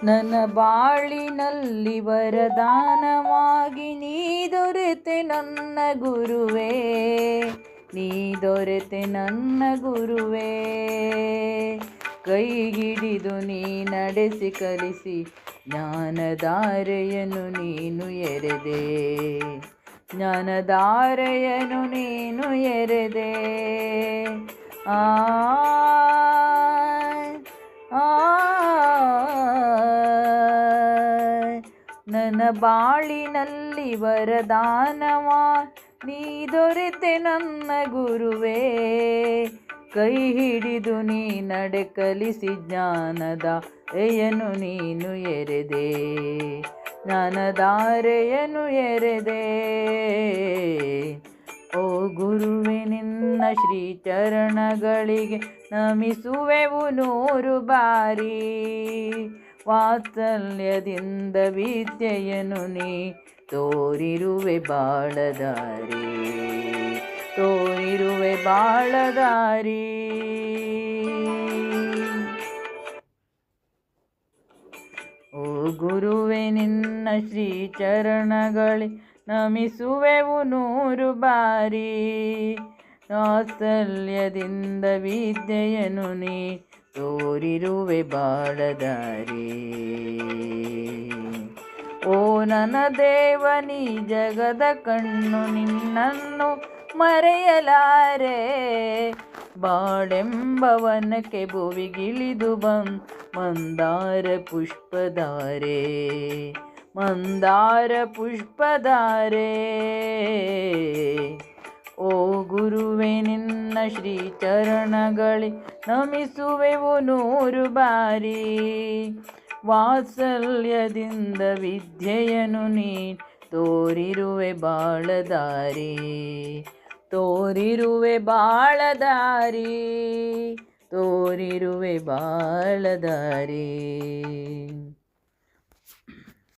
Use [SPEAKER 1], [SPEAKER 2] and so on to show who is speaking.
[SPEAKER 1] ನನ್ನ ಬಾಳಿನಲ್ಲಿ ವರದಾನವಾಗಿ ನೀ ದೊರೆತೆ ನನ್ನ ಗುರುವೇ, ನೀ ದೊರೆತೆ ನನ್ನ ಗುರುವೇ. ಕೈ ಹಿಡಿದು ನೀ ನಡೆಸಿ ಕಲಿಸಿ ಜ್ಞಾನಧಾರೆಯನ್ನು ನೀನು ಎರೆದೆ, ಜ್ಞಾನಧಾರೆಯನ್ನು ನೀನು ಎರೆದೆ. ಆ ನನ್ನ ಬಾಳಿನಲ್ಲಿ ವರದಾನವ ನೀ ದೊರೆತೆ ನನ್ನ ಗುರುವೇ. ಕೈ ಹಿಡಿದು ನೀ ನಡೆ ಕಲಿಸಿ ಜ್ಞಾನಧಾರೆಯನ್ನು ನೀನು ಎರೆದೆ, ಜ್ಞಾನಧಾರೆಯನ್ನು ಎರೆದೆ. ಓ ಗುರುವೆ ನಿನ್ನ ಶ್ರೀಚರಣಗಳಿಗೆ ನಮಿಸುವೆವು 100 ಬಾರಿ. ವಾತ್ಸಲ್ಯದಿಂದ ವಿದ್ಯೆಯನ್ನು ನೀ ತೋರಿರುವೆ ಬಾಳದಾರಿ, ತೋರಿರುವೆ ಬಾಳದಾರಿ. ಓ ಗುರುವೆ ನಿನ್ನ ಶ್ರೀಚರಣಗಳಿಗೆ ನಮಿಸುವೆವು 100 ಬಾರಿ. ವಾತ್ಸಲ್ಯದಿಂದ ವಿದ್ಯೆಯನ್ನು ನೀ ತೋರಿರುವೆ ಬಾಳದಾರಿ. ಓ ನನ್ನ ದೇವನಿ ಜಗದ ಕಣ್ಣು ನಿನ್ನನ್ನು ಮರೆಯಲಾರೆ. ಬಾಳೆಂಬ ವನಕ್ಕೆ ಭುವಿಗಿಳಿದು ಮಂದಾರ ಪುಷ್ಪಧಾರೆ, ಮಂದಾರ ಪುಷ್ಪಧಾರೆ. ಓ ಗುರುವೆ ನಿನ್ನ ಶ್ರೀಚರಣಗಳಿಗೆ ನಮಿಸುವೆವು 100 ಬಾರಿ. ವಾತ್ಸಲ್ಯದಿಂದ ವಿದ್ಯೆಯನ್ನು ನೀ ತೋರಿರುವೆ ಬಾಳದಾರಿ, ತೋರಿರುವೆ ಬಾಳದಾರಿ, ತೋರಿರುವೆ ಬಾಳದಾರಿ.